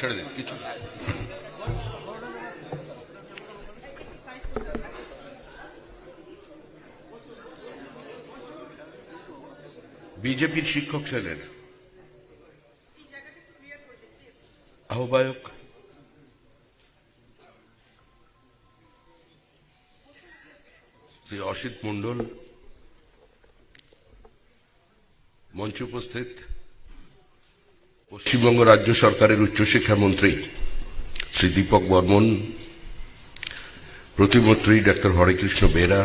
ছেড়ে দিন কিছু। বিজেপির শিক্ষক সেলের আহ্বায়ক শ্রী অসিত মণ্ডল, মঞ্চে উপস্থিত পশ্চিমবঙ্গ রাজ্য সরকারের উচ্চশিক্ষা মন্ত্রী শ্রী দীপক বর্মন, প্রতিমন্ত্রী ডক্টর হরেকৃষ্ণ বেরা,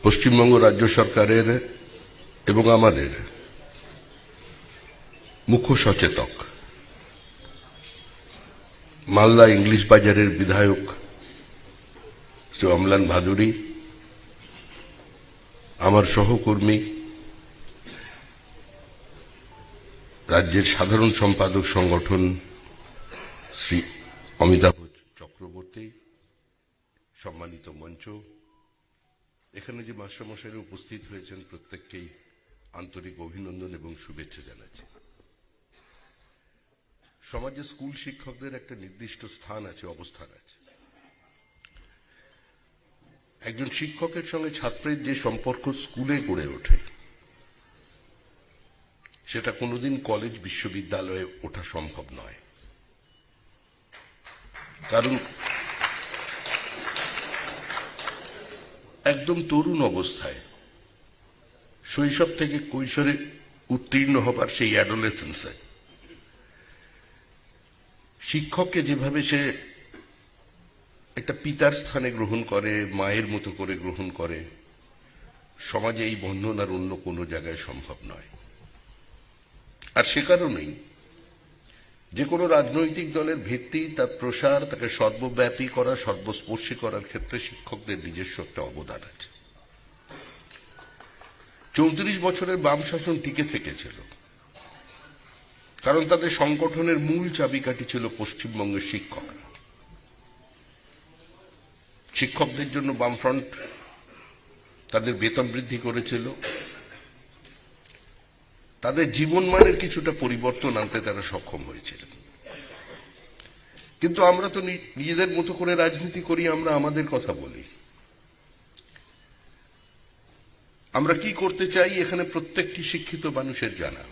পশ্চিমবঙ্গ রাজ্য সরকারের এবং আমাদের মুখ্য সচেতক, মালদা ইংলিশ বাজারের বিধায়ক শ্রী অম্লান ভাদুরী, আমার সহকর্মী রাজ্যের সাধারণ সম্পাদক সংগঠন শ্রী অমিতাভ চক্রবর্তী, সম্মানিত মঞ্চ, এখানে যে মাস্টারমশাইরা উপস্থিত হয়েছেন প্রত্যেককেই আন্তরিক অভিনন্দন এবং শুভেচ্ছা জানাচ্ছি। সমাজে স্কুল শিক্ষকদের একটা নির্দিষ্ট স্থান আছে, অবস্থান আছে। একজন শিক্ষকের সঙ্গে ছাত্রের যে সম্পর্ক স্কুলে গড়ে ওঠে, সেটা কোনোদিন কলেজ বিশ্ববিদ্যালয়ে ওঠা সম্ভব নয়। কারণ একদম তরুণ অবস্থায়, শৈশব থেকে কৈশোরে উত্তীর্ণ হবার সেই অ্যাডোলেসেন্সে শিক্ষককে যেভাবে সে একটা পিতার স্থানে গ্রহণ করে, মায়ের মতো করে গ্রহণ করে, সমাজে এই বন্ধন আর অন্য কোনো জায়গায় সম্ভব নয়। আর সে কারণেই যে কোনো রাজনৈতিক দলের ভিত্তি, তার প্রসার, তাকে সর্বব্যাপী করা, সর্বস্পর্শী করার ক্ষেত্রে শিক্ষকদের নিজস্ব একটা অবদান আছে। 34 বছরের বাম শাসন টিকে থেকেছিল কারণ তাদের সংগঠনের মূল চাবিকাঠি ছিল পশ্চিমবঙ্গের শিক্ষকরা। শিক্ষকদের জন্য বামফ্রন্ট তাদের বেতন বৃদ্ধি করেছিল, তাদের জীবনমানের কিছুটা পরিবর্তন আনতে তারা সক্ষম হয়েছিল। কিন্তু আমরা তো নিজেদের মতো করে রাজনীতি করি, আমরা আমাদের কথা বলি। আমরা কি করতে চাই এখানে প্রত্যেকটি শিক্ষিত মানুষের জানা।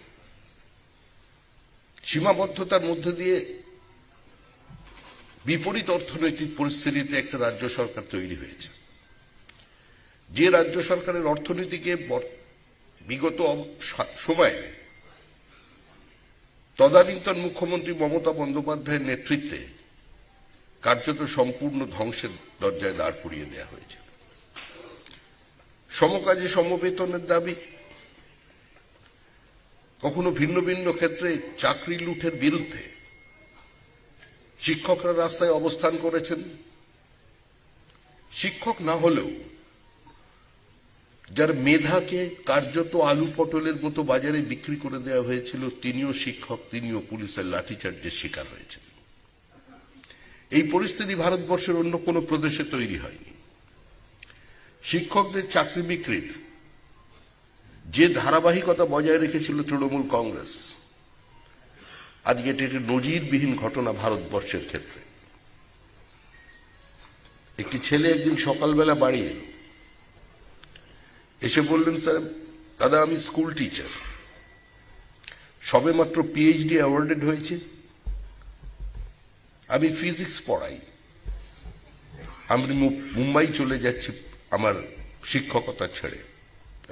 সীমাবদ্ধতার মধ্যে দিয়ে বিপরীত অর্থনৈতিক পরিস্থিতিতে একটা রাজ্য সরকার তৈরি হয়েছে, যে রাজ্য সরকারের অর্থনীতিকে বিগত সময়ে তদানীন্তন মুখ্যমন্ত্রী মমতা বন্দ্যোপাধ্যায়ের নেতৃত্বে কার্যত সম্পূর্ণ ধ্বংসের দরজায় দাঁড় করিয়ে দেওয়া হয়েছে। সমকাজে সমবেতনের দাবি, কখনো ভিন্ন ভিন্ন ক্ষেত্রে চাকরি লুঠের বিরুদ্ধে শিক্ষকরা রাস্তায় অবস্থান করেছেন। শিক্ষক না হলেও যার মেধাকে কার্যত আলু পটলের মতো বাজারে বিক্রি করে দেওয়া হয়েছিল, তিনিও শিক্ষক, তিনিও পুলিশের লাঠিচার্জের শিকার হয়েছেন। এই পরিস্থিতি ভারতবর্ষের অন্য কোনো প্রদেশে তৈরি হয়নি। শিক্ষকদের চাকরি বিক্রির যে ধারাবাহিকতা বজায় রেখেছিল তৃণমূল কংগ্রেস, আজকে এটি একটি নজিরবিহীন ঘটনা ভারতবর্ষের ক্ষেত্রে। একটি ছেলে একদিন সকালবেলা বাড়ি এলো, এসে বললেন, স্যার দাদা আমি স্কুল টিচার, সবে মাত্র পিএইচডি অ্যাওয়ার্ডেড হয়েছে, আমি ফিজিক্স পড়াই, আমি মুম্বাই চলে যাচ্ছি আমার শিক্ষকতা ছেড়ে।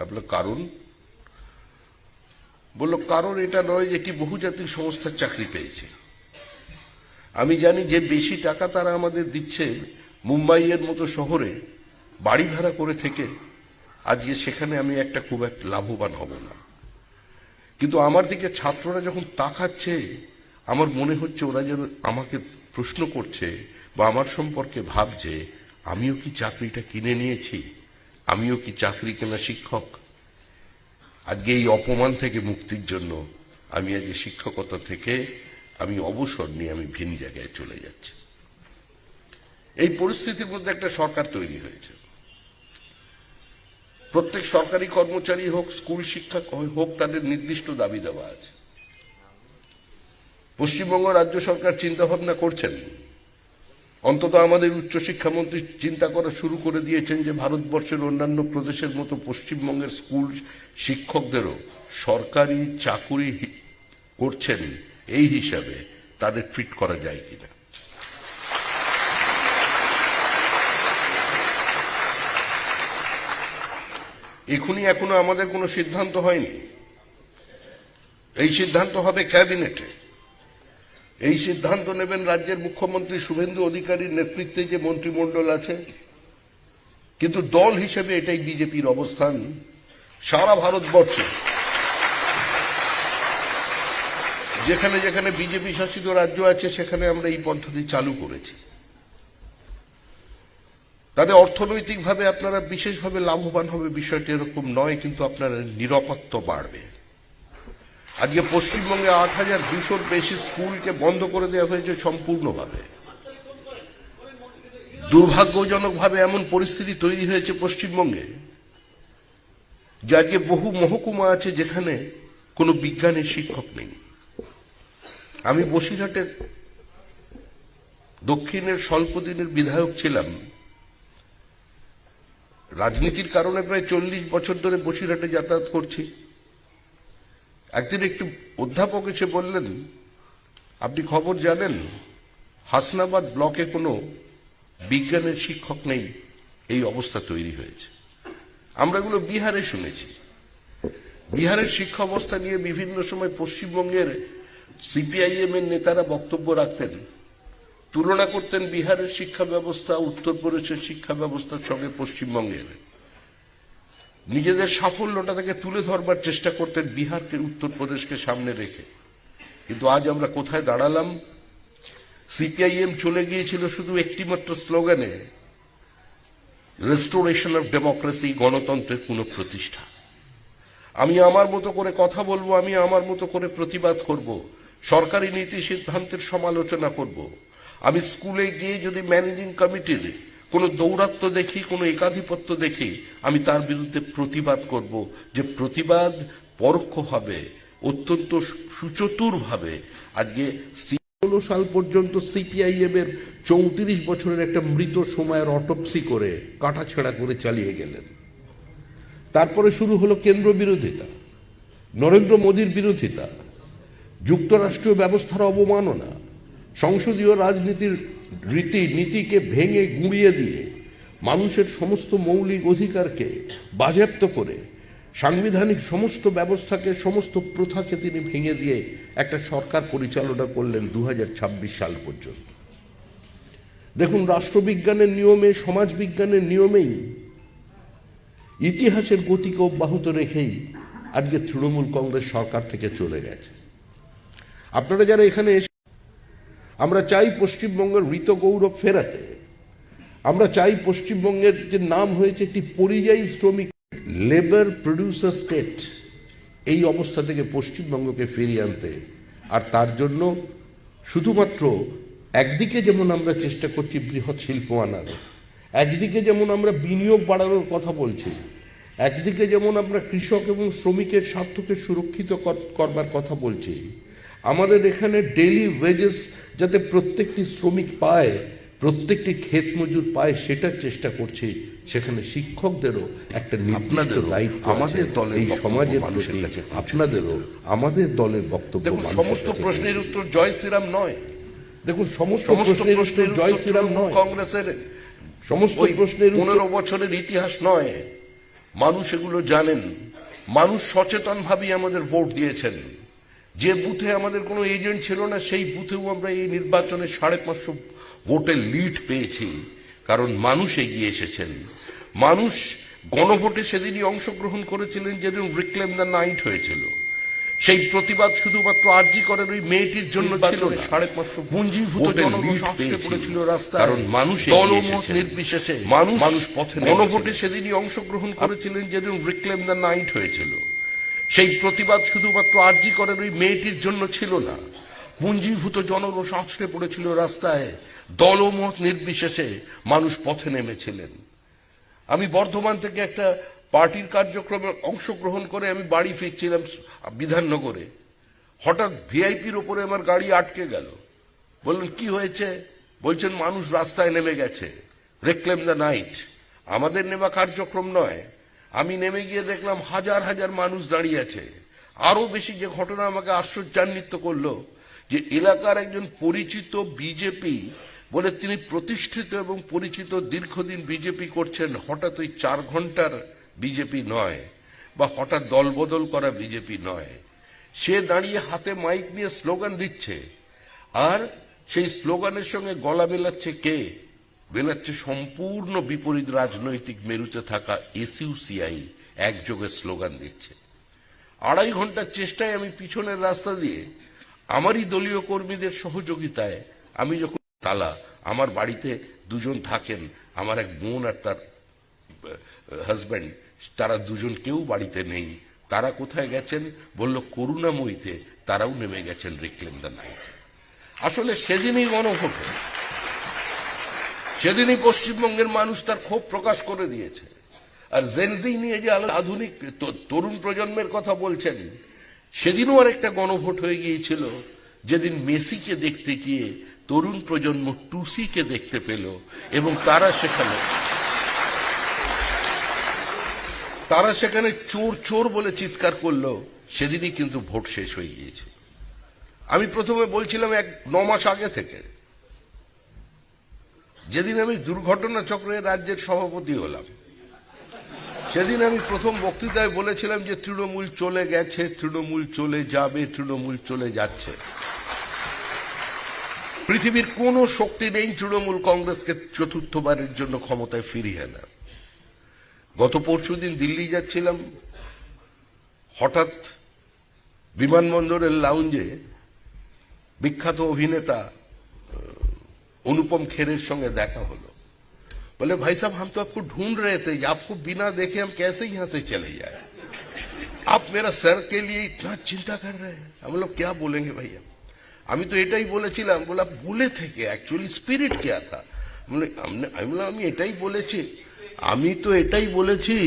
আপনার কারণ? বলল, কারণ এটা নয় যে এটি বহুজাতিক সংস্থার চাকরি পেয়েছে। আমি জানি যে বেশি টাকা তারা আমাদের দিচ্ছে মুম্বাইয়ের মতো শহরে বাড়ি ভাড়া করে থেকে, আজকে সেখানে আমি খুব একটা লাভবান হব না। কিন্তু আমার দিকে ছাত্ররা যখন তাকাচ্ছে, আমার মনে হচ্ছে ওরা যেন আমাকে প্রশ্ন করছে বা আমার সম্পর্কে ভাবছে, আমিও কি চাকরিটা কিনে নিয়েছি, আমিও কি চাকরি কেনা শিক্ষক। আজকে এই অপমান থেকে মুক্তির জন্য আমি আজ শিক্ষকতা থেকে আমি অবসর নিয়ে আমি ভিন্ন জায়গায় চলে যাচ্ছি। এই পরিস্থিতির মধ্যে একটা সরকার তৈরি হয়েছে। প্রত্যেক সরকারি কর্মচারী হোক, স্কুল শিক্ষক হোক, তাদের নির্দিষ্ট দাবি দেওয়া আছে। পশ্চিমবঙ্গ রাজ্য সরকার চিন্তা ভাবনা করছেন, অন্তত আমাদের উচ্চশিক্ষামন্ত্রী চিন্তা করা শুরু করে দিয়েছেন যে ভারতবর্ষের অন্যান্য প্রদেশের মতো পশ্চিমবঙ্গের স্কুল শিক্ষকদেরও সরকারি চাকুরি করছেন এই হিসাবে তাদের ট্রিট করা যায় কিনা। এখনো আমাদের কোনো সিদ্ধান্ত হয়নি। এই সিদ্ধান্ত হবে ক্যাবিনেটে। এই সিদ্ধান্ত নেবেন রাজ্যের মুখ্যমন্ত্রী শুভেন্দু অধিকারীর নেতৃত্বে যে মন্ত্রিমণ্ডল আছে। কিন্তু দল হিসেবে এটাই বিজেপির অবস্থান। সারা ভারতবর্ষে যেখানে যেখানে বিজেপি শাসিত রাজ্য আছে সেখানে আমরা এই পদ্ধতি চালু করেছি। তাতে অর্থনৈতিকভাবে আপনারা বিশেষভাবে লাভবান হবে বিষয়টি এরকম নয়, কিন্তু আপনার নিরাপত্তা বাড়বে। আজকে পশ্চিমবঙ্গে ৮,২০০-র বেশি স্কুলকে বন্ধ করে দেওয়া হয়েছে সম্পূর্ণভাবে। দুর্ভাগ্যজনকভাবে এমন পরিস্থিতি তৈরি হয়েছে পশ্চিমবঙ্গে যে আজকে বহু মহকুমা আছে যেখানে কোনো বিজ্ঞানের শিক্ষক নেই। আমি বসিরহাটে দক্ষিণের স্বল্প দিনের বিধায়ক ছিলাম। রাজনীতির কারণে প্রায় ৪০ বছর ধরে বসিরহাটে যাতায়াত করছি। একদিন একটি অধ্যাপক এসে বললেন, আপনি খবর জানেন হাসনাবাদ ব্লকে কোনো বিজ্ঞানের শিক্ষক নেই, এই অবস্থা তৈরি হয়েছে। আমরা এগুলো বিহারে শুনেছি। বিহারের শিক্ষা অবস্থা নিয়ে বিভিন্ন সময় পশ্চিমবঙ্গের সিপিআইএম এর নেতারা বক্তব্য রাখতেন, তুলনা করতেন বিহারের শিক্ষা ব্যবস্থা উত্তরপ্রদেশের শিক্ষা ব্যবস্থার সঙ্গে পশ্চিমবঙ্গের। নিজেদের সাফল্যটা থেকে তুলে ধরবার চেষ্টা করতেন বিহারকে উত্তরপ্রদেশকে সামনে রেখে। কিন্তু আজ আমরা কোথায় দাঁড়ালাম? সিপিআইএম চলে গিয়েছিল শুধু একটিমাত্র স্লোগানে, রেস্টোরেশন অফ ডেমোক্রেসি, গণতন্ত্রের পুনঃপ্রতিষ্ঠা। আমি আমার মতো করে কথা বলবো, আমি আমার মতো করে প্রতিবাদ করব, সরকারি নীতি সিদ্ধান্তের সমালোচনা করব। আমি স্কুলে গিয়ে যদি ম্যানেজিং কমিটির কোনো দৌরাত্ম্য দেখি, কোনো একাধিপত্য দেখি, আমি তার বিরুদ্ধে প্রতিবাদ করব। যে প্রতিবাদ পরোক্ষভাবে অত্যন্ত সুচতুরভাবে আজকে 16 সাল পর্যন্ত সিপিআইএম এর 34 বছরের একটা মৃত সময়ের অটোপসি করে কাটাছেঁড়া করে চালিয়ে গেলেন। তারপরে শুরু হলো কেন্দ্র বিরোধিতা, নরেন্দ্র মোদীর বিরোধিতা, যুক্তরাষ্ট্রীয় ব্যবস্থার অবমাননা, সংসদীয় রাজনীতির নীতিকে ভেঙে গুঁড়িয়ে দিয়ে মানুষের সমস্ত মৌলিক অধিকারকে বাজেয়াপ্ত করে সাংবিধানিক সমস্ত ব্যবস্থাকে, সমস্ত প্রথাকে তিনি ভেঙে দিয়ে একটা সরকার পরিচালনা করলেন 2026 সাল পর্যন্ত। দেখুন, রাষ্ট্রবিজ্ঞানের নিয়মে, সমাজবিজ্ঞানের নিয়মেই ইতিহাসের গতিকে অব্যাহত রেখেই আজকে তৃণমূল কংগ্রেস সরকার থেকে চলে গেছে। আপনারা যারা এখানে এসে, আমরা চাই পশ্চিমবঙ্গের মৃত গৌরব ফেরাতে। আমরা চাই পশ্চিমবঙ্গের যে নাম হয়েছে একটি পরিযায়ী শ্রমিক, লেবার প্রডিউসার স্টেট, এই অবস্থা থেকে পশ্চিমবঙ্গকে ফিরিয়ে আনতে। আর তার জন্য শুধুমাত্র একদিকে যেমন আমরা চেষ্টা করছি বৃহৎ শিল্প আনার, একদিকে যেমন আমরা বিনিয়োগ বাড়ানোর কথা বলছি, একদিকে যেমন আমরা কৃষক এবং শ্রমিকের স্বার্থকে সুরক্ষিত করবার কথা বলছি, আমাদের এখানে ডেইলি ওয়েজেস যাতে প্রত্যেকটি শ্রমিক পায়, প্রত্যেকটি ক্ষেত মজুর পায়, সেটার চেষ্টা করছি। সেখানে শিক্ষকদেরও একটা নির্দিষ্ট দায়িত্ব আমাদের দলের এই সমাজের মানুষের কাছে, আপনাদেরও আমাদের দলের বক্তব্য। সমস্ত প্রশ্নের উত্তর জয় শ্রীরাম নয়। দেখুন, সমস্ত প্রশ্নের উত্তর জয় শ্রীরাম নয়। কংগ্রেসের সমস্ত প্রশ্নের 15 বছরের ইতিহাস নয়। মানুষ এগুলো জানেন। মানুষ সচেতন ভাবেই আমাদের ভোট দিয়েছেন। যে বুথে আমাদের কোনো এজেন্ট ছিল না, সেই বুথেও আমরা এই নির্বাচনে 550 ভোটের লিড পেয়েছি। কারণ মানুষ এগিয়ে এসেছেন। মানুষ গণভোটে সেদিনই অংশগ্রহণ করেছিলেন যেদিন রিক্লেম দ্য নাইট হয়েছিল। সেই প্রতিবাদ শুধুমাত্র আরজি করের ওই মেয়েটির জন্য ছিল না, 550 পুঞ্জীভূত জনগণ পড়েছিল রাস্তায়। কারণ মানুষ দলমত নির্বিশেষে মানুষ পথে গণভোটে সেদিনই অংশগ্রহণ করেছিলেন যেদিন রিক্লেম দ্য নাইট হয়েছিল। সেই প্রতিবাদ শুধুমাত্র আরজি করের ওই মেয়েটির জন্য ছিল না, পুঞ্জীভূত জনরোষ আছড়ে পড়েছিল রাস্তায়। দলমত নির্বিশেষে মানুষ পথে নেমেছিলেন। আমি বর্ধমান থেকে একটা পার্টির কার্যক্রমে অংশগ্রহণ করে আমি বাড়ি ফিরছিলাম বিধাননগরে। হঠাৎ ভিআইপির ওপরে আমার গাড়ি আটকে গেল। বললেন কি হয়েছে? বলছেন মানুষ রাস্তায় নেমে গেছে, রিক্লেম দ্য নাইট। আমাদের নেওয়া কার্যক্রম নয়। আমি নেমে গিয়ে দেখলাম হাজার হাজার মানুষ দাঁড়িয়ে আছে। আরো বেশি যে ঘটনা আমাকে আশ্চর্যান্বিত করলো, যে এলাকার একজন পরিচিত বিজেপি বলে, তিনি প্রতিষ্ঠিত এবং পরিচিত, দীর্ঘদিন বিজেপি করছেন, হঠাৎ ওই 4 ঘন্টার বিজেপি নয়, বা হঠাৎ দলবদল করা বিজেপি নয়, সে দাঁড়িয়ে হাতে মাইক নিয়ে স্লোগান দিচ্ছে। আর সেই স্লোগানের সঙ্গে গলা মেলাচ্ছে কে? মেলাচ্ছে সম্পূর্ণ বিপরীত রাজনৈতিক মেরুতে থাকা এসইউসিআই একযোগে স্লোগান দিচ্ছে। 2.5 ঘন্টার চেষ্টায় আমি পিছনের রাস্তা দিয়ে আমারই দলীয় কর্মীদের সহযোগিতায়, আমি যখন তালা, আমার বাড়িতে 2 জন থাকেন, আমার এক বোন আর তার হাজব্যান্ড, তারা 2 জন কেউ বাড়িতে নেই। তারা কোথায় গেছেন? বলল করুণাময়ীতে, তারাও নেমে গেছেন রিক্লেম দ্য নাইট। আসলে সেদিনই গণভোট, সেদিনই পশ্চিমবঙ্গের মানুষ তার ক্ষোভ প্রকাশ করে দিয়েছে। আর জেনজি নিয়ে যে আধুনিক তরুণ প্রজন্মের কথা বলছেন, সেদিনও আর একটা গণভোট হয়ে গিয়েছিল, যেদিন মেসিকে দেখতে গিয়ে তরুণ প্রজন্ম টুসিকে দেখতে পেল এবং তারা সেখানে চোর চোর বলে চিৎকার করলো। সেদিনই কিন্তু ভোট শেষ হয়ে গিয়েছে। আমি প্রথমে বলছিলাম 9 মাস আগে থেকে, যেদিন আমি দুর্ঘটনা চক্রে রাজ্যের সভাপতি হলাম, সেদিন আমি প্রথম বক্তৃতায় বলেছিলাম যে তৃণমূল চলে গেছে, তৃণমূল চলে যাবে, তৃণমূল চলে যাচ্ছে। পৃথিবীর কোন শক্তি নেই তৃণমূল কংগ্রেসকে 4র্থবারের জন্য ক্ষমতায় ফিরিয়ে আনার। গত পরশুদিন দিল্লি যাচ্ছিলাম, হঠাৎ বিমানবন্দরের লাউঞ্জে বিখ্যাত অভিনেতা অনুপম খেরের সঙ্গে দেখা হলো। बोले भाई साहब हम तो आपको ढूंढ रहे थे, आपको बिना देखे हम कैसे यहां से चले जाए, आप मेरा सर के लिए इतना चिंता कर रहे हैं। हम लोग क्या बोलेंगे भैया? আমি তো এটাই বলেছিলাম। বলা বলে থেকে অ্যাকচুয়ালি স্পিরিট क्या था? আমি এটাই বলেছি, আমি তো এটাই বলেছি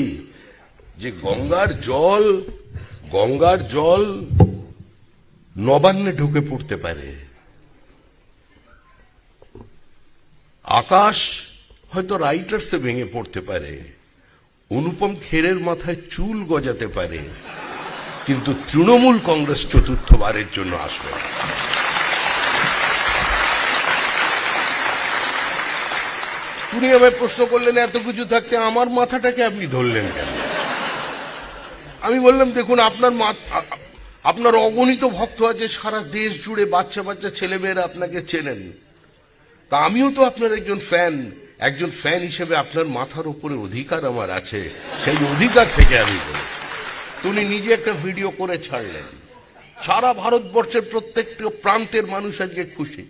যে গঙ্গার জল নবান্নে ঢুকে পড়তে পারে, আকাশ হয়তো রাইটার্সে ভেঙে পড়তে পারে, অনুপম খেরের মাথায় চুল গজাতে পারে, কিন্তু তৃণমূল কংগ্রেস 4র্থবারের জন্য আসবে। উনি আমায় প্রশ্ন করলেন, এত কিছু থাকতে আমার মাথাটাকে আপনি ধরলেন কেন? আমি বললাম দেখুন, আপনার অগণিত ভক্ত আছে সারা দেশ জুড়ে, বাচ্চা বাচ্চা ছেলেমেয়েরা আপনাকে চেনেন। তা আমিও তো আপনার একজন ফ্যান হিসেবে আপনার মাথার উপরে অধিকার আমার আছে, সেই অধিকার থেকে আমি বলি। উনি নিজে একটা ভিডিও করে ছাড়লেন। সারা ভারতবর্ষের প্রত্যেকটা প্রান্তের মানুষ আজকে খুশি।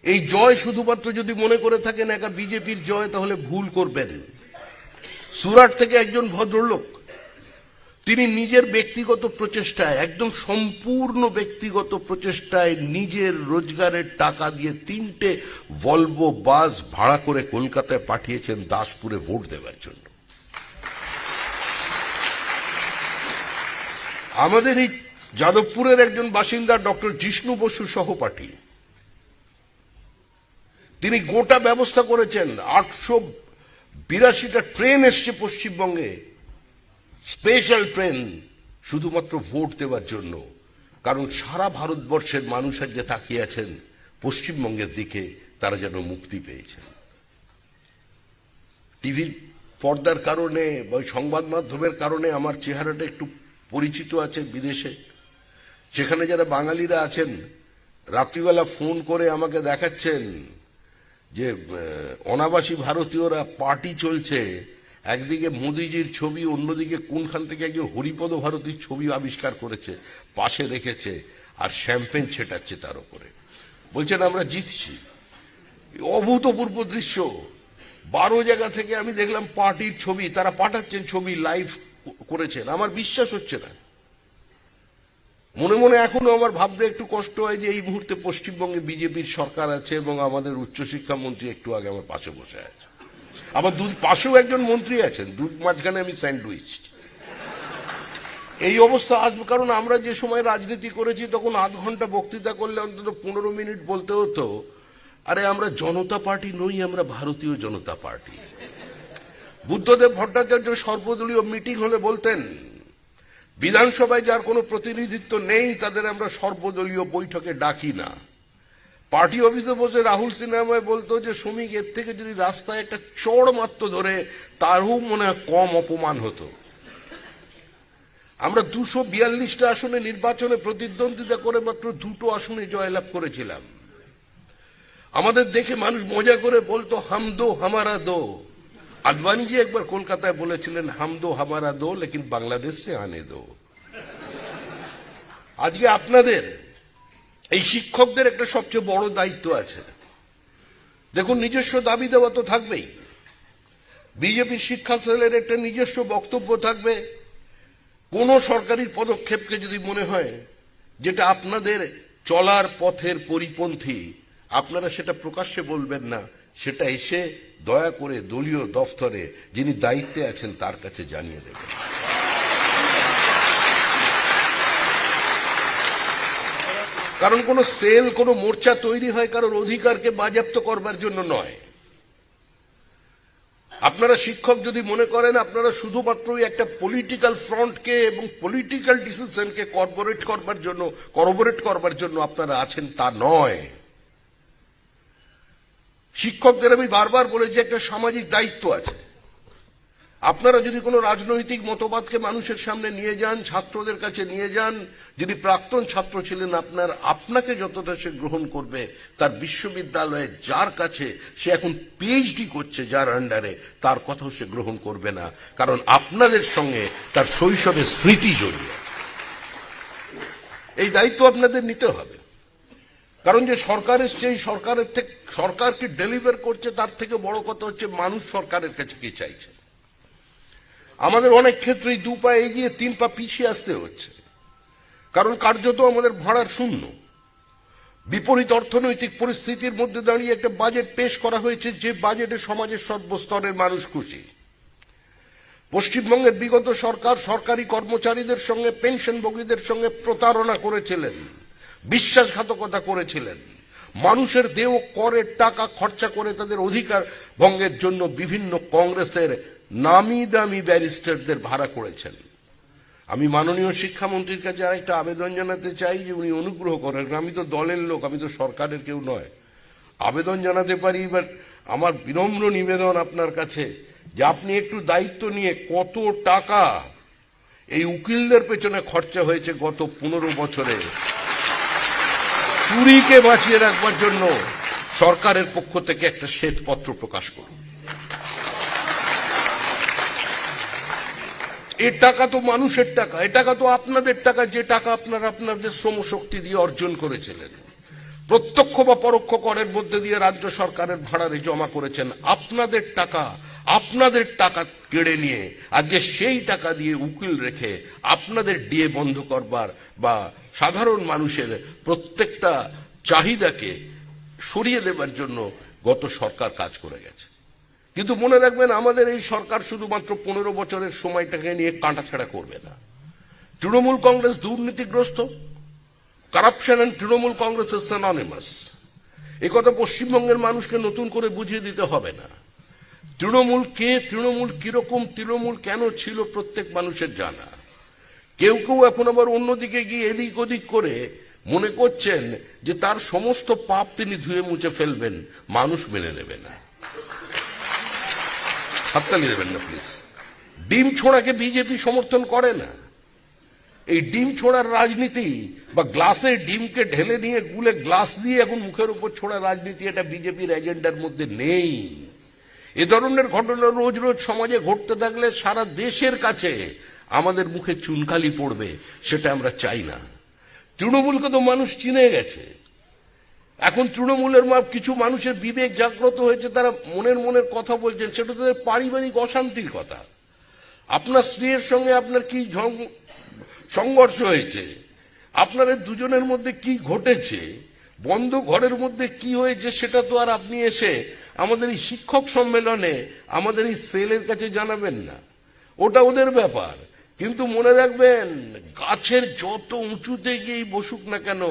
এই জয় শুধুমাত্র যদি মনে করে থাকেন একা বিজেপির জয়, তাহলে ভুল করবেন। সুরাট থেকে একজন ভদ্রলোক, তিনি নিজের ব্যক্তিগত প্রচেষ্টায়, একদম সম্পূর্ণ ব্যক্তিগত প্রচেষ্টায়, নিজের রোজগারের টাকা দিয়ে 3টে ভলভো বাস ভাড়া করে কলকাতায় পাঠিয়েছেন দাসপুরে ভোট দেওয়ার জন্য। আমাদের এই যাদবপুরের একজন বাসিন্দা ডক্টর জিষ্ণু বসু সহপাঠী, তিনি গোটা ব্যবস্থা করেছেন। 882টা ট্রেন এসছে পশ্চিমবঙ্গে, স্পেশাল ট্রেন, শুধুমাত্র ভোট দেওয়ার জন্য। কারণ সারা ভারতবর্ষের মানুষ আজকে তাকিয়ে আছেন পশ্চিমবঙ্গের দিকে, তারা যেন মুক্তি পেয়েছেন। টিভির পর্দার কারণে বা সংবাদ মাধ্যমের কারণে আমার চেহারাটা একটু পরিচিত আছে বিদেশে। সেখানে যারা বাঙালিরা আছেন, রাত্রিবেলা ফোন করে আমাকে দেখাচ্ছেন যে অনাবাসী ভারতীয়রা পার্টি চলছে, একদিকে মোদিজির ছবি, অন্যদিকে কোনখান থেকে একজন হরিপদ ভারতীর ছবি আবিষ্কার করেছে, পাশে রেখেছে, আর শ্যাম্পেন ছেটাচ্ছে তার উপরে। বলছেন আমরা জিতছি। অভূতপূর্ব দৃশ্য। 12 জায়গা থেকে আমি দেখলাম পার্টির ছবি, তারা পাঠাচ্ছেন ছবি, লাইভ করেছেন। আমার বিশ্বাস হচ্ছে না। মনে মনে এখনো আমার ভাবতে একটু কষ্ট হয় যে এই মুহূর্তে পশ্চিমবঙ্গে বিজেপির সরকার আছে এবং আমাদের উচ্চশিক্ষা মন্ত্রী একটু আগে আমার পাশে বসে আছে। আমার পাশেও একজন মন্ত্রী আছেন, মাঝখানে আমি স্যান্ডউইচ। এই অবস্থা আসবে কারণ আমরা যে সময় রাজনীতি করেছি তখন আধ ঘন্টা বক্তৃতা করলে অন্তত 15 মিনিট বলতে হতো আরে আমরা জনতা পার্টি নই, আমরা ভারতীয় জনতা পার্টি। বুদ্ধদেব ভট্টাচার্য সর্বদলীয় মিটিং হলে বলতেন বিধানসভায় যার কোনো প্রতিনিধিত্ব নেই তাদের আমরা সর্বদলীয় বৈঠকে ডাকি না। পার্টি অফিসে বসে রাহুল সিনহায় বলতো যে শ্রমিক এর থেকে যদি রাস্তায় একটা চড় মাত্র ধরে তারও মনে হয় কম অপমান হতো। আমরা 242টা আসনে নির্বাচনে প্রতিদ্বন্দ্বিতা করে মাত্র 2টো আসনে জয়লাভ করেছিলাম। আমাদের দেখে মানুষ মজা করে বলতো হাম দো হামারা দো। আদবানিজি একবার কলকাতায় বলেছিলেন হাম দো হামারা দো লেকিন বাংলাদেশ সে আনে দো। আজকে আপনাদের এই শিক্ষকদের একটা সবচেয়ে বড় দায়িত্ব আছে। দেখুন, নিজস্ব দাবি দেওয়া তো থাকবেই, বিজেপির শিক্ষা সেলের একটা নিজস্ব বক্তব্য থাকবে। কোন সরকারি পদক্ষেপকে যদি মনে হয় যেটা আপনাদের চলার পথের পরিপন্থী, আপনারা সেটা প্রকাশ্যে বলবেন না, সেটা এসে দয়া করে দলীয় দফতরে যিনি দায়িত্বে আছেন তার কাছে জানিয়ে দেবেন। কারণ কোন সেল, কোন মোর্চা তৈরি হয় কারোর অধিকারকে বাজেয়াপ্ত করবার জন্য নয়। আপনারা শিক্ষক যদি মনে করেন আপনারা শুধুমাত্রই একটা পলিটিক্যাল ফ্রন্টকে এবং পলিটিক্যাল ডিসিশনকে কর্পোরেট করবার জন্য আপনারা আছেন, তা নয়। শিক্ষকদের আমি বারবার বলেছি একটা সামাজিক দায়িত্ব আছে। আপনারা যদি কোনো রাজনৈতিক মতবাদকে মানুষের সামনে নিয়ে যান, ছাত্রদের কাছে নিয়ে যান, যদি প্রাক্তন ছাত্র ছিলেন আপনাকে যতটা সে গ্রহণ করবে, তার বিশ্ববিদ্যালয়ে যার কাছে সে এখন পিএইচডি করছে যার আন্ডারে, তার কথাও সে গ্রহণ করবে না, কারণ আপনাদের সঙ্গে তার শৈশবের স্মৃতি জড়িয়ে। এই দায়িত্ব আপনাদের নিতে হবে। কারণ যে সরকার এসছে, এই সরকারকে ডেলিভার করছে, তার থেকে বড় কথা হচ্ছে মানুষ সরকারের কাছে কি চাইছে। আমাদের অনেক ক্ষেত্রেই 2 পা এগিয়ে 3 পা পিছিয়ে আসতে হচ্ছে, কারণ কার্যত আমাদের ভাড়ার শূন্য। বিপরীত অর্থনৈতিক পরিস্থিতির মধ্যে দাঁড়িয়ে একটা বাজেট পেশ করা হয়েছে, যে বাজেটে সমাজের সর্বস্তরের মানুষ খুশি। পশ্চিমবঙ্গের বিগত সরকার সরকারি কর্মচারীদের সঙ্গে, পেনশনভোগীদের সঙ্গে প্রতারণা করেছিলেন, বিশ্বাসঘাতকতা করেছিলেন। মানুষের দেয় করের টাকা খরচা করে তাদের অধিকার ভঙ্গের জন্য বিভিন্ন কংগ্রেসের নামি দামি ব্যারিস্টারদের ভাড়া করেছেন। আমি মাননীয় শিক্ষামন্ত্রীর কাছে আরেকটা আবেদন জানাতে চাই যে উনি অনুগ্রহ করেন, আমি তো দলের লোক, আমি তো সরকারের কেউ নয়, আবেদন জানাতে পারি। এবার আমার বিনম্র নিবেদন আপনার কাছে যে আপনি একটু দায়িত্ব নিয়ে কত টাকা এই উকিলদের পেছনে খরচা হয়েছে গত 15 বছরে, চুরিকে বাঁচিয়ে রাখবার জন্য সরকারের পক্ষ থেকে একটা শ্বেতপত্র প্রকাশ করুন। এই টাকা তো মানুষের টাকা, এ টাকা তো আপনাদের টাকা, যে টাকা আপনারা আপনাদের শ্রমশক্তি দিয়ে অর্জন করেছিলেন, প্রত্যক্ষ বা পরোক্ষ করের মধ্যে দিয়ে রাজ্য সরকারের ভাড়ারে জমা করেছেন। আপনাদের টাকা কেড়ে নিয়ে আজকে সেই টাকা দিয়ে উকিল রেখে আপনাদের ডিএ বন্ধ করবার বা সাধারণ মানুষের প্রত্যেকটা চাহিদাকে সরিয়ে দেবার জন্য গত সরকার কাজ করে গেছে। কিন্তু মনে রাখবেন, আমাদের এই সরকার শুধুমাত্র 15 বছরের সময়টাকে নিয়ে কাঁটাছাড়া করবে না। তৃণমূল কংগ্রেস দুর্নীতিগ্রস্ত, corruption and Trinamool Congress is synonymous. এই কথা পশ্চিমবঙ্গের মানুষকে নতুন করে বুঝিয়ে দিতে হবে না। তৃণমূল কে, তৃণমূল কিরকম, তৃণমূল কেন ছিল, প্রত্যেক মানুষের জানা। কেউ কেউ এখন আবার অন্যদিকে গিয়ে এদিক ওদিক করে মনে করছেন যে তার সমস্ত পাপ তিনি ধুয়ে মুছে ফেলবেন, মানুষ মেনে নেবে না। হাততালি দেবেন না প্লিজ। ডিম ছোঁড়াকে বিজেপি সমর্থন করে না। এই ডিম ছোঁড়ার রাজনীতি বা গ্লাসের ডিমকে ঢেলে নিয়ে গুলে গ্লাস দিয়ে এখন মুখের উপর ছোড়া রাজনীতি, এটা বিজেপির এজেন্ডার মধ্যে নেই। এ ধরনের ঘটনা রোজ রোজ সমাজে ঘটতে থাকলে সারা দেশের কাছে আমাদের মুখে চুনকালি পড়বে, সেটা আমরা চাই না। তৃণমূলকে তো মানুষ চিনে গেছে। এখন তৃণমূলের কিছু মানুষের বিবেক জাগ্রত হয়েছে, তারা মনের কথা বলছেন, সেটা তাদের পারিবারিক অশান্তির কথা। আপনার স্ত্রীর সঙ্গে আপনার কি সংঘর্ষ হয়েছে, আপনাদের দুজনের মধ্যে কি ঘটেছে, বন্ধ ঘরের মধ্যে কি হয়েছে, সেটা তো আর আপনি এসে আমাদের এই শিক্ষক সম্মেলনে আমাদের এই সেলের কাছে জানাবেন না। ওটা ওদের ব্যাপার। কিন্তু মনে রাখবেন, গাছের যত উঁচুতে গিয়েই বসুক না কেন,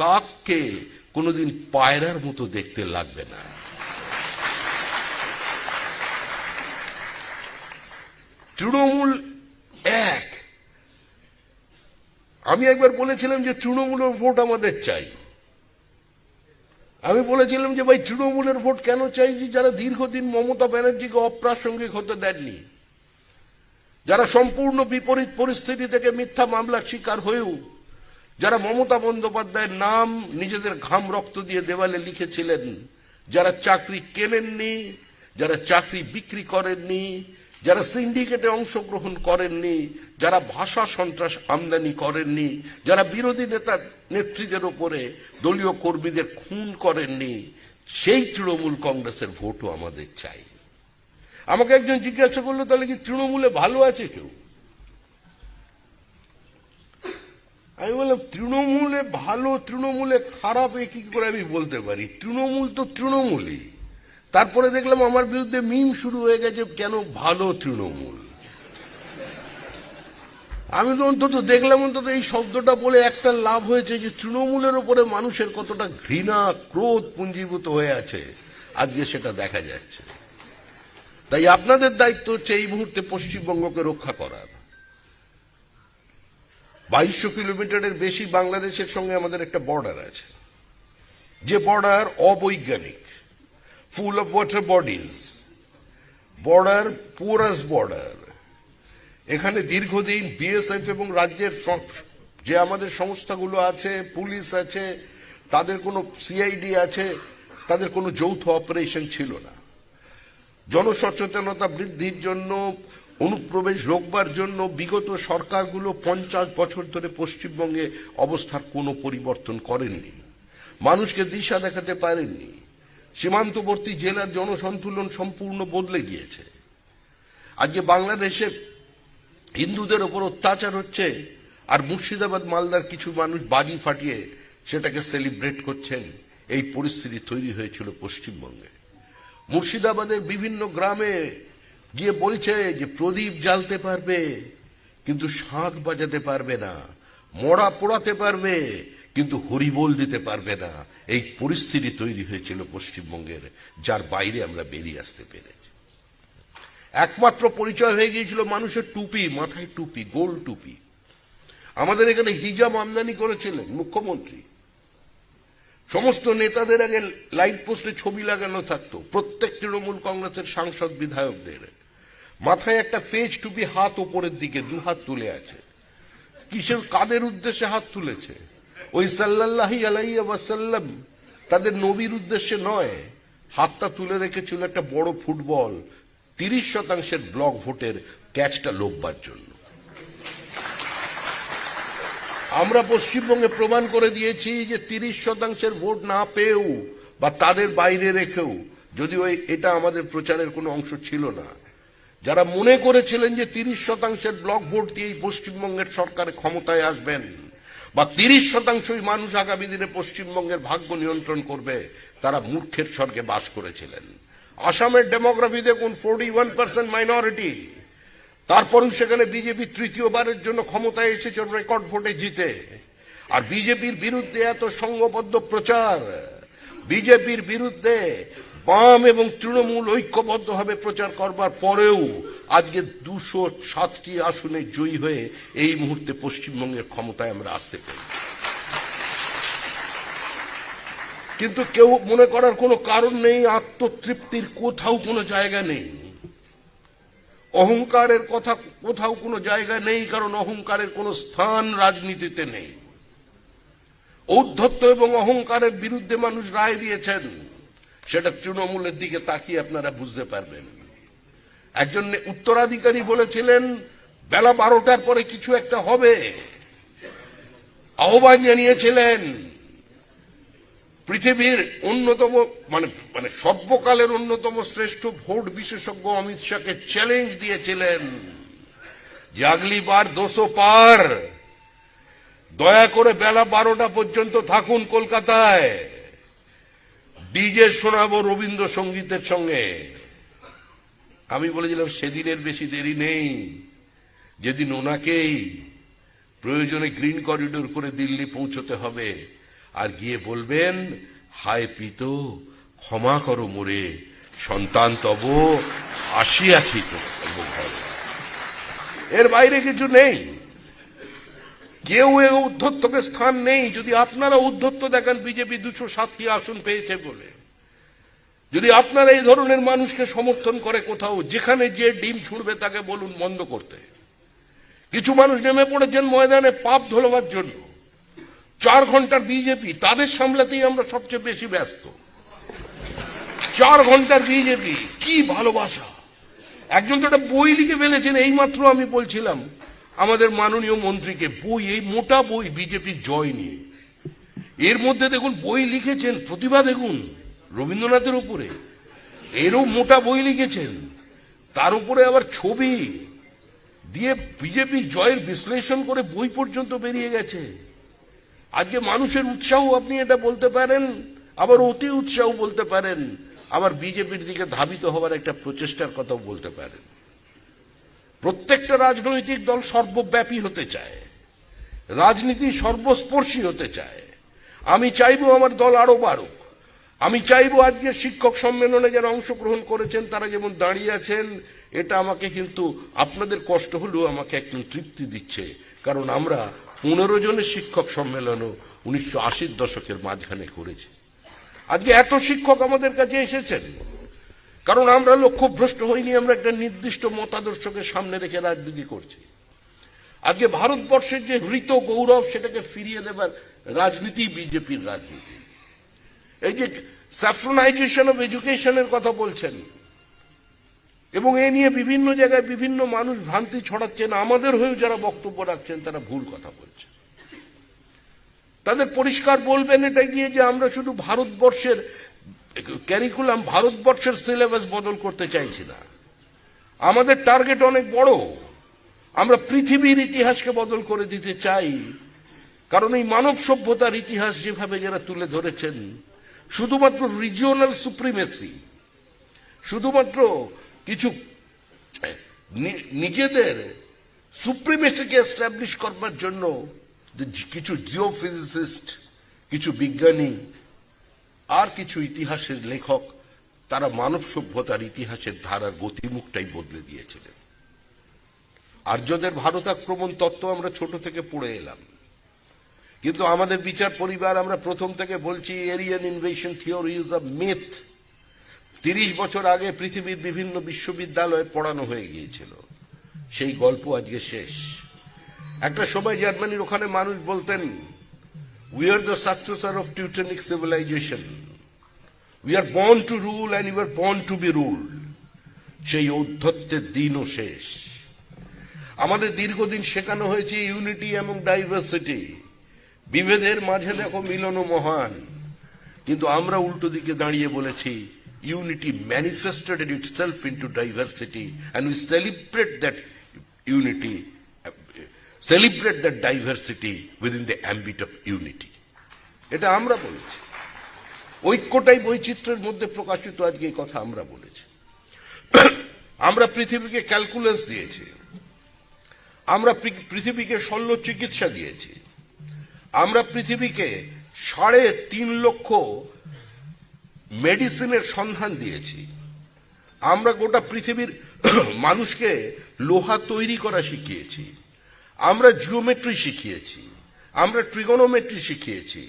কাককে কোনোদিন পায়রার মতো দেখতে লাগবে না। তৃণমূল এক। আমি একবার বলেছিলাম যে তৃণমূলের ভোট আমাদের চাই। আমি বলেছিলাম যে ভাই, তৃণমূলের ভোট কেন চাই? যে যারা দীর্ঘদিন মমতা ব্যানার্জিকে অপ্রাসঙ্গিক হতে দেননি, যারা সম্পূর্ণ বিপরীত পরিস্থিতি থেকে মিথ্যা মামলার শিকার হয়েও যারা মমতা বন্দ্যোপাধ্যায়ের নাম নিজেদের ঘাম রক্ত দিয়ে দেওয়ালে লিখেছিলেন, যারা চাকরি কেনেননি, যারা চাকরি বিক্রি করেননি, যারা সিন্ডিকেটে অংশগ্রহণ করেননি, যারা ভাষা সন্ত্রাস আমদানি করেননি, যারা বিরোধী নেতা নেত্রীদের উপরে দলীয় কর্মীদের খুন করেননি, সেই তৃণমূল কংগ্রেসের ভোটও আমাদের চাই। আমাকে একজন জিজ্ঞাসা করলো, তাহলে কি তৃণমূলে ভালো আছে কেউ? আমি বললাম, তৃণমূলে ভালো তৃণমূলে খারাপ এ কি করে আমি বলতে পারি? তৃণমূল তো তৃণমূলই। তারপরে দেখলাম আমার বিরুদ্ধে মিম শুরু হয়ে গেছে, কেন ভালো তৃণমূল। আমি তো অন্তত দেখলাম, অন্তত এই শব্দটা বলে একটা লাভ হয়েছে, যে তৃণমূলের উপরে মানুষের কতটা ঘৃণা ক্রোধ পুঞ্জীভূত হয়ে আছে আজকে সেটা দেখা যাচ্ছে। তাই আপনাদের দায়িত্ব হচ্ছে এই মুহূর্তে পশ্চিমবঙ্গকে রক্ষা করার। 2200 কিলোমিটারের বেশি বাংলাদেশের সঙ্গে আমাদের একটা বর্ডার আছে, যে বর্ডার অবৈজ্ঞানিক, full of water bodies, border porous border. এখানে দীর্ঘদিন বিএসএফ এবং রাজ্যের যে আমাদের সংস্থাগুলো আছে, পুলিশ আছে, তাদের কোনো সিআইডি আছে, তাদের কোনো যৌথ অপারেশন ছিল না। জনসচেতনতা বৃদ্ধির জন্য, অনুপ্রবেশ রোকবার জন্য বিগত সরকারগুলো 50 বছর ধরে পশ্চিমবঙ্গে অবস্থার কোনো পরিবর্তন করেননি, মানুষকে দিশা দেখাতে পারেননি। সীমান্তবর্তী জেলার জনসন্তুলন সম্পূর্ণ বদলে গিয়েছে। আজকে বাংলাদেশে হিন্দুদের ওপর অত্যাচার হচ্ছে, আর মুর্শিদাবাদ মালদার কিছু মানুষ বাজি ফাটিয়ে সেটাকে সেলিব্রেট করছেন। এই পরিস্থিতি তৈরি হয়েছিল পশ্চিমবঙ্গে। মুর্শিদাবাদের বিভিন্ন গ্রামে গিয়ে বলছে যে প্রদীপ জ্বালতে পারবে কিন্তু শাঁখ বাজাতে পারবে না, মড়া পোড়াতে পারবে কিন্তু হরিবোল দিতে পারবে না। এই পরিস্থিতি তৈরি হয়েছিল পশ্চিমবঙ্গের, যার বাইরে আমরা বেরিয়ে আসতে পেরেছি। একমাত্র পরিচয় হয়ে গিয়েছিল মানুষের টুপি, মাথায় টুপি, গোল টুপি। আমাদের এখানে হিজাব আমদানি করেছিলেন মুখ্যমন্ত্রী। সমস্ত নেতাদের আগে লাইট পোস্টে ছবি লাগানো থাকতো, প্রত্যেক তৃণমূল কংগ্রেসের সাংসদ বিধায়কদের মাথায় একটা ফেজ টুপি, হাত ওপরের দিকে, দু হাত তুলে আছে। কিসের, কাদের উদ্দেশ্যে হাত তুলেছে? ওই সাল্লাল্লাহু আলাইহি ওয়াসাল্লাম তাদের নবীর উদ্দেশ্যে নয়। হাতটা তুলে রেখেছিল একটা বড় ফুটবল 30% ব্লক ভোটের ক্যাচটা লোকবার জন্য। আমরা পশ্চিমবঙ্গে প্রমাণ করে দিয়েছি যে 30% ভোট না পেয়েও বা তাদের বাইরে রেখেও, যদিও এটা আমাদের প্রচারের কোনো অংশ ছিল না, যারা মনে করেছিলেন যে 30% ব্লক ভোট দিয়েই পশ্চিমবঙ্গের সরকারে ক্ষমতায় আসবেন বা 30%ই মানুষ আগামী দিনে পশ্চিমবঙ্গের ভাগ্য নিয়ন্ত্রণ করবে, তারা মূর্খের স্বর্গে বাস করেছিলেন। আসামের ডেমোগ্রাফি দেখুন, 41% মাইনরিটি, তারপরেও সেখানে বিজেপি তৃতীয়বারের জন্য ক্ষমতায় এসেছে রেকর্ড ভোটে জিতে। আর বিজেপির বিরুদ্ধে এত সংঘবদ্ধ প্রচার, বিজেপির বিরুদ্ধে বাম এবং তৃণমূল ঐক্যবদ্ধভাবে প্রচার করবার পরেও আজকে 207টি আসনে জয়ী হয়ে এই মুহূর্তে পশ্চিমবঙ্গের ক্ষমতায় আমরা আসতে পারি। কিন্তু কেউ মনে করার কোনো কারণ নেই, আত্মতৃপ্তির কোথাও কোনো জায়গা নেই, অহংকারের কথা কোথাও কোনো জায়গা নেই, কারণ অহংকারের কোনো স্থান রাজনীতিতে নেই। ঔদ্ধত্য এবং অহংকারের বিরুদ্ধে মানুষ রায় দিয়েছেন, সেটা তৃণমূলের দিকে তাকিয়ে আপনারা বুঝতে পারবেন। একজন উত্তরাধিকারী বলেছিলেন বেলা 12টার পরে কিছু একটা হবে, আহ্বান জানিয়েছিলেন। পৃথিবীর অন্যতম মানে সর্বকালের অন্যতম শ্রেষ্ঠ ভোট বিশেষজ্ঞ অমিত শাহকে চ্যালেঞ্জ দিয়েছিলেন যে আগলি বার 200 পার, দয়া করে বেলা 12টা পর্যন্ত থাকুন কলকাতায়, ডিজে শোনাবো রবীন্দ্রসঙ্গীতের সঙ্গে। আমি বলেছিলাম সেদিনের বেশি দেরি নেই, যেদিন ওনাকেই প্রয়োজনে গ্রিন করিডোর করে দিল্লি পৌঁছতে হবে, আর গিয়ে বলবেন, হায় পিত ক্ষমা করো মোরে, সন্তান তব আসিয়াছি তো। এর বাইরে কিছু নেই। কেউ এ উদ্ধত্তকে স্থান নেই। যদি আপনারা উদ্ধত্ত দেখেন বিজেপি 207টি আসন পেয়েছে বলে, যদি আপনারা এই ধরনের মানুষকে সমর্থন করে কোথাও, যেখানে যে ডিম ছুড়বে তাকে বলুন বন্ধ করতে। কিছু মানুষ নেমে পড়েছেন ময়দানে পাপ ধোলাবার জন্য। 4 ঘন্টার বিজেপি, তাদের সামলাতেই আমরা সবচেয়ে বেশি ব্যস্ত। 4 ঘন্টার বিজেপি, কি ভালোবাসা! একজন তো একটা বই লিখে ফেলেছেন, এইমাত্র আমি বলছিলাম আমাদের মাননীয় মন্ত্রীকে, বই, এই মোটা বই বিজেপির জয় নিয়ে। এর মধ্যে দেখুন বই লিখেছেন, প্রতিভা দেখুন রবীন্দ্রনাথের উপরে, এরও মোটা বই লিখেছেন, তার উপরে আবার ছবি দিয়ে বিজেপির জয়ের বিশ্লেষণ করে বই পর্যন্ত বেরিয়ে গেছে। আজকে মানুষের উৎসাহ আপনি এটা বলতে পারেন, আবার অতি উৎসাহ বলতে পারেন, আবার বিজেপির দিকে ধাবিত হওয়ার একটা প্রচেষ্টার কথাও বলতে পারেন। প্রত্যেকটা রাজনৈতিক দল সর্বব্যাপী হতে চায়, রাজনীতি সর্বস্পর্শী হতে চায়। আমি চাইবো আমার দল আরো বাড়ুক। আমি চাইবো আজকে শিক্ষক সম্মেলনে যারা অংশগ্রহণ করেছেন তারা যেমন দাঁড়িয়ে আছেন, এটা আমাকে কিন্তু আপনাদের কষ্ট হলেও আমাকে একটু তৃপ্তি দিচ্ছে। কারণ আমরা 15 জনের শিক্ষক সম্মেলনও 1980-র দশকের মাঝখানে করেছি। আজকে এত শিক্ষক আমাদের কাছে এসেছেন কারণ আমরা লক্ষ্যভ্রষ্ট হইনি, আমরা একটা নির্দিষ্ট মতাদর্শকে সামনে রেখে রাজনীতি করছি। আজকে ভারতবর্ষের যে হৃত গৌরব সেটাকে ফিরিয়ে দেবার রাজনীতি বিজেপির রাজনীতি। এই যে স্যাফ্রনাইজেশন অফ এডুকেশনের কথা বলছেন এবং এ নিয়ে বিভিন্ন জায়গায় বিভিন্ন মানুষ ভ্রান্তি ছড়াচ্ছেন, আমাদের হয়েও যারা বক্তব্য রাখছেন তারা ভুল কথা বলছেন। তাদের পরিষ্কার বলবেন এটা গিয়ে যে আমরা শুধু ভারতবর্ষের ক্যারিকুলাম, ভারতবর্ষের সিলেবাস বদল করতে চাইছি না। আমাদের টার্গেট অনেক বড়, আমরা পৃথিবীর ইতিহাসকে বদল করে দিতে চাই। কারণ এই মানব সভ্যতার ইতিহাস যেভাবে যারা তুলে ধরেছেন, শুধুমাত্র রিজিওনাল সুপ্রিমেসি, শুধুমাত্র কিছু নিজেদের সুপ্রিমেসিকে এস্টাবলিশ করবার জন্য কিছু জিওফিজিসিস্ট, কিছু বিজ্ঞানী আর কিছু ইতিহাসের লেখক তারা মানব সভ্যতার ইতিহাসের ধারার গতিমুখটাই বদলে দিয়েছিলেন। আর্যদের ভারত আক্রমণ তত্ত্ব আমরা ছোট থেকে পড়ে এলাম, কিন্তু আমাদের বিচার পরিবার আমরা প্রথম থেকে বলছি Aryan invasion theory is a myth. 30 বছর আগে পৃথিবীর বিভিন্ন বিশ্ববিদ্যালয়ে পড়ানো হয়ে গিয়েছিল, সেই গল্প আজকে শেষ। একটা সময় জার্মানির ওখানে মানুষ বলতেন, we are the successor of Teutonic civilization, we are born to rule and we are born to be ruled। সেই ঔদ্ধত্যের দিনও শেষ। আমাদের দীর্ঘদিন শেখানো হয়েছে ইউনিটি এবং ডাইভার্সিটি, বিভেদের মাঝে দেখো মিলন মহান, কিন্তু আমরা উল্টো দিকে দাঁড়িয়ে বলেছি unity manifested itself into diversity and we celebrate that unity, celebrate that diversity within the ambit of unity। এটা আমরা বলেছি, ঐক্যটাই বৈচিত্র্যের মধ্যে প্রকাশিত, আজকে এই কথা আমরা বলেছি। আমরা পৃথিবীকে ক্যালকুলাস দিয়েছি, আমরা পৃথিবীকে শল্য চিকিৎসা দিয়েছি, আমরা পৃথিবীকে 3.5 লক্ষ মেডিসিনের সন্ধান দিয়েছি, আমরা গোটা পৃথিবীর মানুষকে লোহা তৈরি করা শিখিয়েছি, আমরা জিওমেট্রি শিখিয়েছি, আমরা ট্রিগোনোমেট্রি শিখিয়েছি,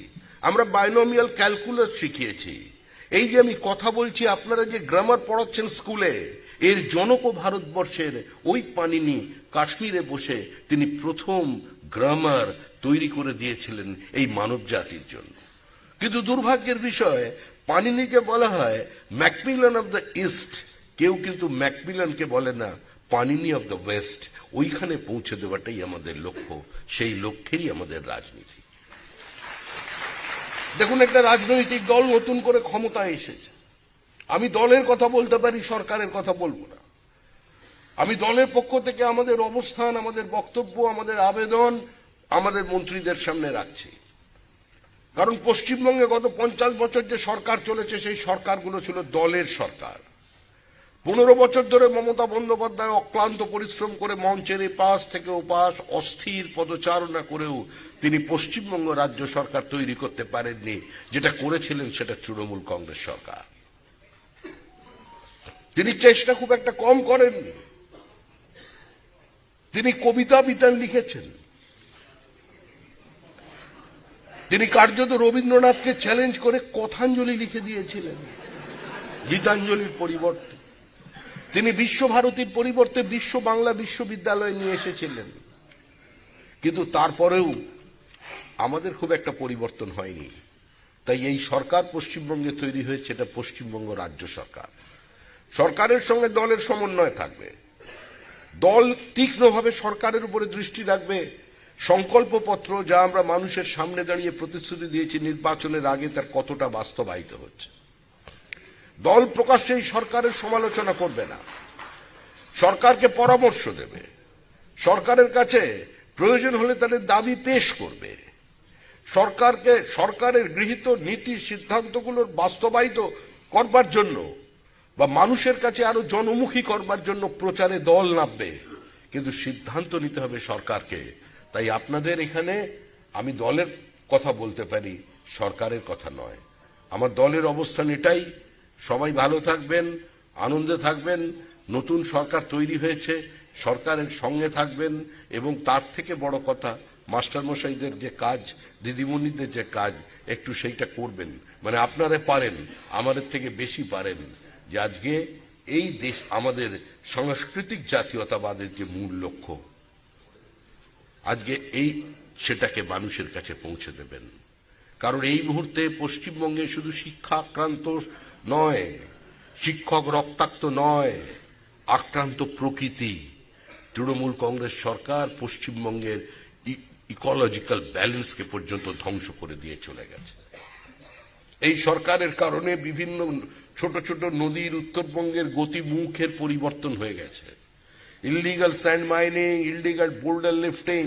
আমরা বাইনোমিয়াল ক্যালকুলাস শিখিয়েছি। এই যে আমি কথা বলছি, আপনারা যে গ্রামার পড়াচ্ছেন স্কুলে, এর জনকও ভারতবর্ষের ওই পানিনি কাশ্মীরে বসে তিনি প্রথম গ্রামার তৈরি করে দিয়েছিলেন এই মানব জাতির জন্য। কিন্তু দুর্ভাগ্যের বিষয়, পানিনিকে বলা হয় ম্যাকমিলান অফ দ্য ইস্ট, কেউ কিন্তু ম্যাকমিলানকে বলে না পানিনি অফ দ্য ওয়েস্ট। ওইখানে পৌঁছে দেওয়াটাই আমাদের লক্ষ্য, সেই লক্ষ্যেরই আমাদের রাজনীতি। দেখুন, একটা রাজনৈতিক দল নতুন করে ক্ষমতায় এসেছে, আমি দলের কথা বলতে পারি, সরকারের কথা বলবো না। আমি দলের পক্ষ থেকে আমাদের অবস্থান, আমাদের বক্তব্য, আমাদের আবেদন আমাদের মন্ত্রীদের সামনে রাখছি। কারণ পশ্চিমবঙ্গে গত 50 বছর যে সরকার চলেছে, সেই সরকারগুলো ছিল দলের সরকার। 15 বছর ধরে মমতা বন্দ্যোপাধ্যায় অক্লান্ত পরিশ্রম করে মঞ্চের এপাশ থেকে ওপাশ অস্থির পদচারণা করেও তিনি পশ্চিমবঙ্গ রাজ্য সরকার তৈরি করতে পারেননি। যেটা করেছিলেন সেটা তৃণমূল কংগ্রেস সরকার। তিনি চেষ্টা খুব একটা কম করেননি। তিনি কবিতা বিতান লিখেছেন। তিনি কার্যত রবীন্দ্রনাথকে চ্যালেঞ্জ করে কথাঞ্জলি লিখে দিয়েছিলেন গীতাঞ্জলির পরিবর্তে। তিনি বিশ্বভারতীর পরিবর্তে বিশ্ব বাংলা বিশ্ববিদ্যালয় নিয়ে এসেছিলেন। কিন্তু তারপরেও আমাদের খুব একটা পরিবর্তন হয়নি। তাই এই সরকার পশ্চিমবঙ্গে তৈরি হয়েছে, এটা পশ্চিমবঙ্গ রাজ্য সরকার। সরকারের সঙ্গে দলের সমন্বয় থাকবে। দল তীক্ষ্ণভাবে সরকারের উপরে দৃষ্টি রাখবে। সংকল্পপত্র যা আমরা মানুষের সামনে দাঁড়িয়ে প্রতিশ্রুতি দিয়েছি নির্বাচনের আগে, তার কতটা বাস্তবায়িত হচ্ছে। দল প্রকাশ্যে এই সরকারের সমালোচনা করবে না, সরকারকে পরামর্শ দেবে, সরকারের কাছে প্রয়োজন হলে তাদের দাবি পেশ করবে, সরকারের গৃহীত নীতি সিদ্ধান্তগুলোর বাস্তবায়িত করবার জন্য বা মানুষের কাছে আরো জনমুখী করবার জন্য প্রচারে দল নামবে। কিন্তু সিদ্ধান্ত নিতে হবে সরকারকে। তাই আপনাদের এখানে আমি দলের কথা বলতে পারি, সরকারের কথা নয়। আমার দলের অবস্থান এটাই, সবাই ভালো থাকবেন, আনন্দে থাকবেন। নতুন সরকার তৈরি হয়েছে, সরকারের সঙ্গে থাকবেন। এবং তার থেকে বড় কথা, মাস্টারমশাইদের যে কাজ, দিদিমণিদের যে কাজ, একটু সেইটা করবেন। মানে আপনারা পারেন, আমাদের থেকে বেশি পারেন, যে আজকে এই দেশ আমাদের সাংস্কৃতিক জাতীয়তাবাদের যে মূল লক্ষ্য, আজকে এই সেটাকে মানুষের কাছে পৌঁছে দেবেন। কারণ এই মুহূর্তে পশ্চিমবঙ্গে শুধু শিক্ষা আক্রান্ত নয়, শিক্ষক রক্তাক্ত নয়, আক্রান্ত প্রকৃতি। তৃণমূল কংগ্রেস সরকার পশ্চিমবঙ্গের ইকোলজিক্যাল ব্যালেন্সকে পর্যন্ত ধ্বংস করে দিয়ে চলে গেছে। এই সরকারের কারণে বিভিন্ন ছোট ছোট নদীর উত্তরবঙ্গের গতিমুখের পরিবর্তন হয়ে গেছে। Illegal sand mining, illegal boulder lifting,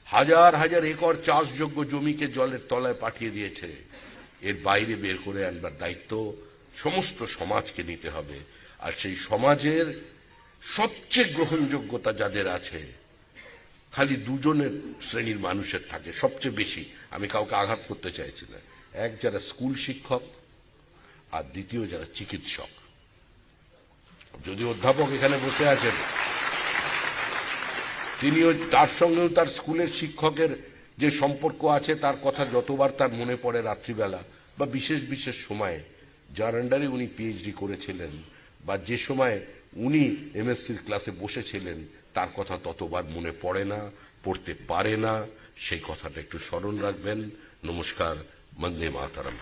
হাজার হাজার একর চাষযোগ্য জমিকে জলের তলায় পাঠিয়ে দিয়েছে। এর বাইরে বের করে আনবার দায়িত্ব সমস্ত সমাজকে নিতে হবে। আর সেই সমাজের সবচেয়ে গ্রহণযোগ্যতা যাদের আছে, খালি দুজনের শ্রেণীর মানুষের থাকে সবচেয়ে বেশি। আমি কাউকে আঘাত করতে চাইছি না। এক, যারা স্কুল শিক্ষক, আর দ্বিতীয় যারা চিকিৎসক। যদি অধ্যাপক এখানে বসে আছেন, তিনিও, তার সঙ্গেও তার স্কুলের শিক্ষকের যে সম্পর্ক আছে, তার কথা যতবার তার মনে পড়ে রাত্রিবেলা বা বিশেষ বিশেষ সময়ে, যার আন্ডারে উনি পিএইচডি করেছিলেন বা যে সময় উনি এমএসসির ক্লাসে বসেছিলেন, তার কথা ততবার মনে পড়ে না, পড়তে পারে না। সেই কথাটা একটু স্মরণ রাখবেন। নমস্কার। বন্দে মাতরম।